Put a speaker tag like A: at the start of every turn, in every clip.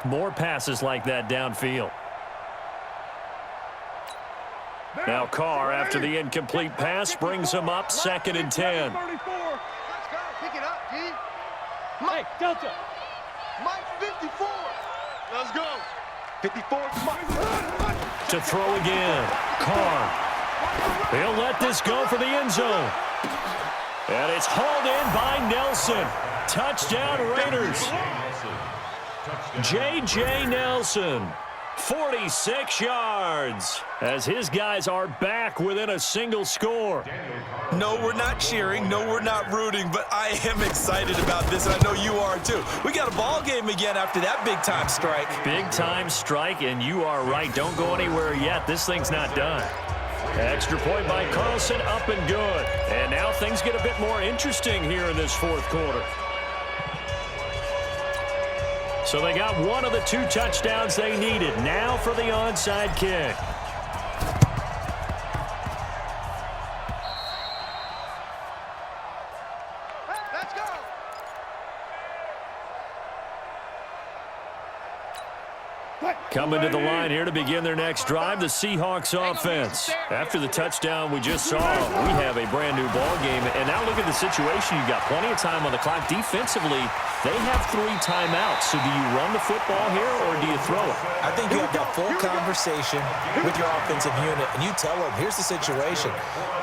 A: More passes like that downfield. Now Carr, after the incomplete pass, brings him up 2nd and 10.
B: Let's go. Pick it up, D.
C: Hey, Delta.
B: Mike 54. Let's go. 54.
A: To throw again. Carr. He'll let this go for the end zone. And it's hauled in by Nelson. Touchdown Raiders. J.J. Nelson, 46 yards, as his guys are back within a single score.
D: No, we're not cheering. No, we're not rooting, but I am excited about this, and I know you are too. We got a ball game again after that big-time strike.
A: Big-time strike, and you are right. Don't go anywhere yet. This thing's not done. Extra point by Carlson, up and good. And now things get a bit more interesting here in this 4th quarter. So they got one of the 2 touchdowns they needed. Now for the onside kick.
B: Let's go.
A: Coming to the line here to begin their next drive, the Seahawks offense. After the touchdown we just saw, we have a brand new ball game. And now look at the situation. You've got plenty of time on the clock. Defensively, they have 3 timeouts. So do you run the football here or do you throw it?
D: I think you have that full conversation with your offensive unit, and you tell them, here's the situation.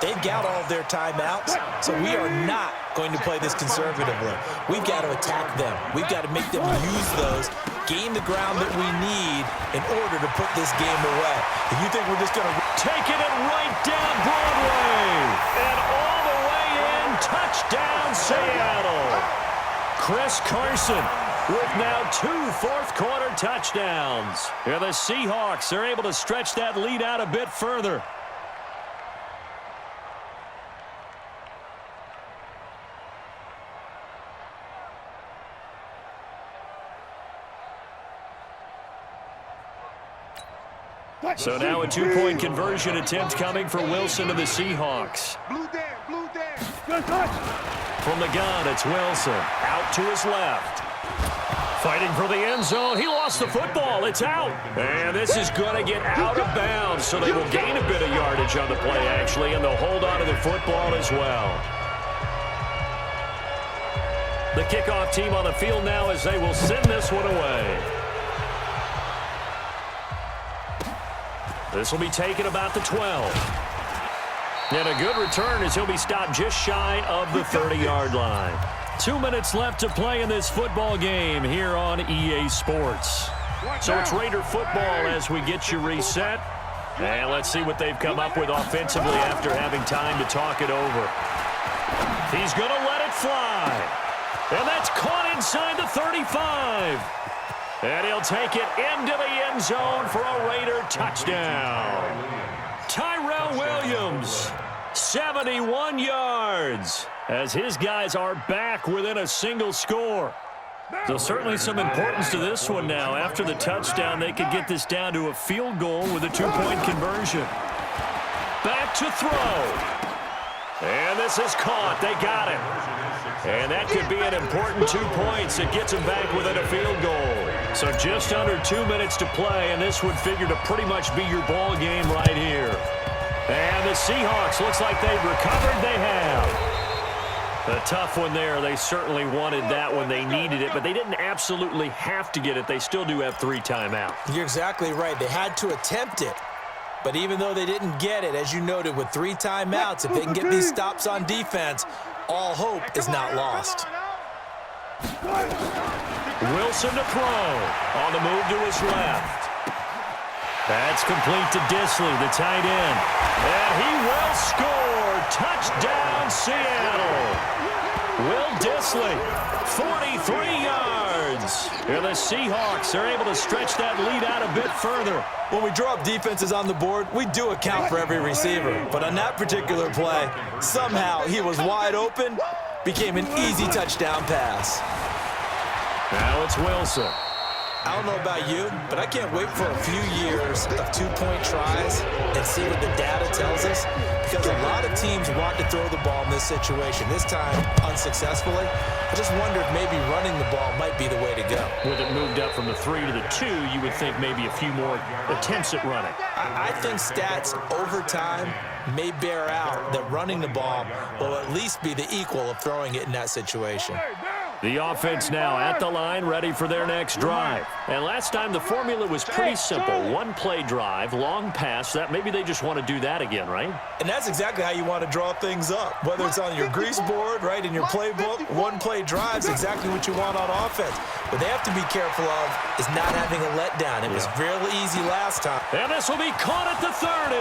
D: They've got all of their timeouts, so we are not going to play this conservatively. We've got to attack them. We've got to make them use those, gain the ground that we need in order to put this game away. If you think we're just going to...
A: Taking it right down Broadway. And all the way in, touchdown Seattle. Chris Carson with now 2 fourth-quarter touchdowns. And the Seahawks are able to stretch that lead out a bit further. So now a 2-point conversion attempt coming for Wilson to the Seahawks.
B: Blue Dan, blue Dan.
C: Good touch.
A: From the gun, it's Wilson. Out to his left. Fighting for the end zone. He lost the football. It's out. And this is going to get out of bounds, so they will gain a bit of yardage on the play, actually, and they'll hold on to the football as well. The kickoff team on the field now as they will send this one away. This will be taken about the 12. And a good return as he'll be stopped just shy of the 30-yard line. 2 minutes left to play in this football game here on EA Sports. So it's Raider football as we get you reset. And let's see what they've come up with offensively after having time to talk it over. He's going to let it fly. And that's caught inside the 35. And he'll take it into the end zone for a Raider touchdown. Tyrell Williams, 71 yards, as his guys are back within a single score. So certainly some importance to this one now. After the touchdown, they could get this down to a field goal with a 2-point conversion. Back to throw. And this is caught. They got it. And that could be an important 2 points. It gets them back within a field goal. So just under 2 minutes to play, and this would figure to pretty much be your ball game right here. And the Seahawks, looks like they've recovered. They have. A tough one there. They certainly wanted that when they needed it, but they didn't absolutely have to get it. They still do have 3 timeouts.
D: You're exactly right. They had to attempt it. But even though they didn't get it, as you noted, with 3 timeouts, if they can get these stops on defense, all hope is not lost.
A: Wilson to throw. On the move to his left. That's complete to Disley, the tight end. And he will score. Touchdown, Seattle. Will Disley, 43 yards. And the Seahawks are able to stretch that lead out a bit further.
D: When we draw up defenses on the board, we do account for every receiver. But on that particular play, somehow he was wide open, became an easy touchdown pass.
A: Now it's Wilson.
D: I don't know about you, but I can't wait for a few years of two-point tries and see what the data tells us, because a lot of teams want to throw the ball in this situation. This time, unsuccessfully. I just wonder if maybe running the ball might be the way to go.
A: With it moved up from the 3 to the 2, you would think maybe a few more attempts at running.
D: I think stats over time may bear out that running the ball will at least be the equal of throwing it in that situation.
A: The offense now at the line, ready for their next drive. And last time the formula was pretty simple. One-play drive, long pass. That maybe they just want to do that again, right?
D: And that's exactly how you want to draw things up. Whether it's on your grease board, right, in your playbook, one-play drive's exactly what you want on offense. What they have to be careful of is not having a letdown. It was real easy last time.
A: And this will be caught at the 30.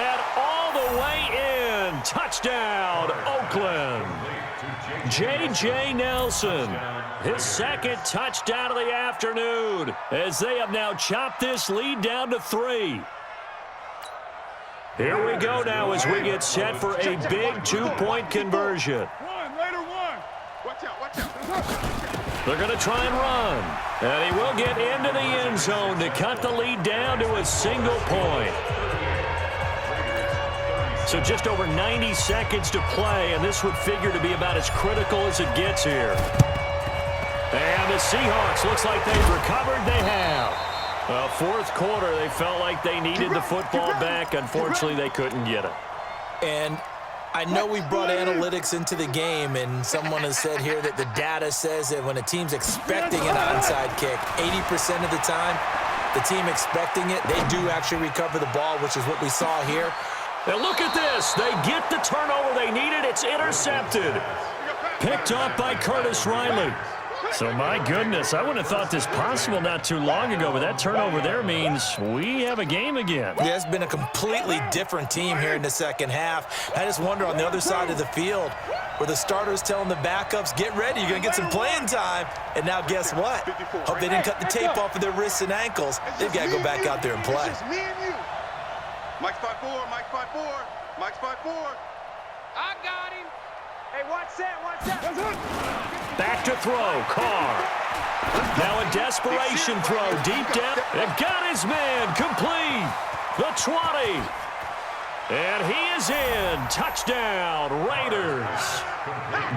A: And all the way in. Touchdown, Oakland. J.J. Nelson, his second touchdown of the afternoon, as they have now chopped this lead down to 3. Here we go now as we get set for a big two-point conversion.
B: Watch out.
A: They're going to try and run, and he will get into the end zone to cut the lead down to a single point. So just over 90 seconds to play, and this would figure to be about as critical as it gets here. And the Seahawks, looks like they've recovered. They have. Well, fourth quarter, they felt like they needed the football back. Unfortunately, they couldn't get it.
D: And I know we brought analytics into the game, and someone has said here that the data says that when a team's expecting an onside kick, 80% of the time, the team expecting it, they do actually recover the ball, which is what we saw here.
A: And look at this. They get the turnover they needed. It's intercepted. Picked up by Curtis Riley. So, my goodness, I wouldn't have thought this possible not too long ago, but that turnover there means we have a game again.
D: Yeah, it's been a completely different team here in the second half. I just wonder on the other side of the field where the starters telling the backups, get ready, you're going to get some playing time. And now guess what? Hope they didn't cut the tape off of their wrists and ankles. They've got to go back out there and play.
B: Mike's 5'4", Mike's 5'4", Mike's 5'4".
C: I got him. Hey, watch that.
A: Back to throw, Carr. Now a desperation throw deep down. And got his man complete. The 20. And he is in. Touchdown, Raiders.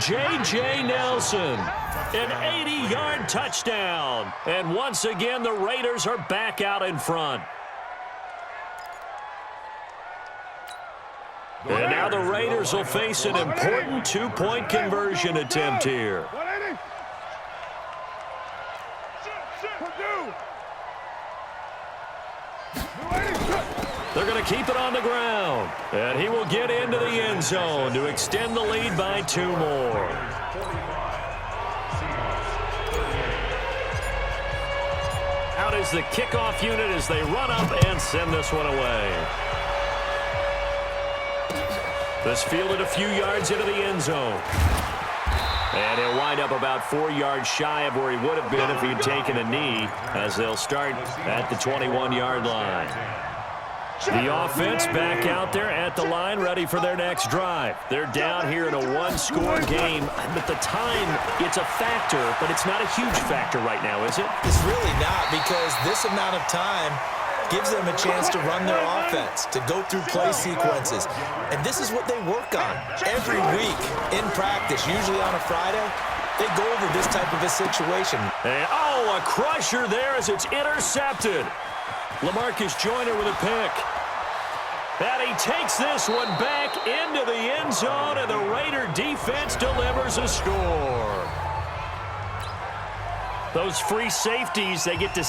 A: J.J. Nelson, an 80-yard touchdown. And once again, the Raiders are back out in front. And now the Raiders will face an important two-point conversion attempt here. They're going to keep it on the ground. And he will get into the end zone to extend the lead by 2 more. Out is the kickoff unit as they run up and send this one away. This fielded a few yards into the end zone. And he'll wind up about 4 yards shy of where he would have been if he'd taken a knee, as they'll start at the 21-yard line. The offense back out there at the line, ready for their next drive. They're down here in a one-score game. But the time, it's a factor, but it's not a huge factor right now, is it?
D: It's really not, because this amount of time gives them a chance to run their offense, to go through play sequences. And this is what they work on every week in practice, usually on a Friday. They go over this type of a situation.
A: And, oh, a crusher there as it's intercepted. LaMarcus Joyner with a pick. And he takes this one back into the end zone, and the Raider defense delivers a score. Those free safeties, they get to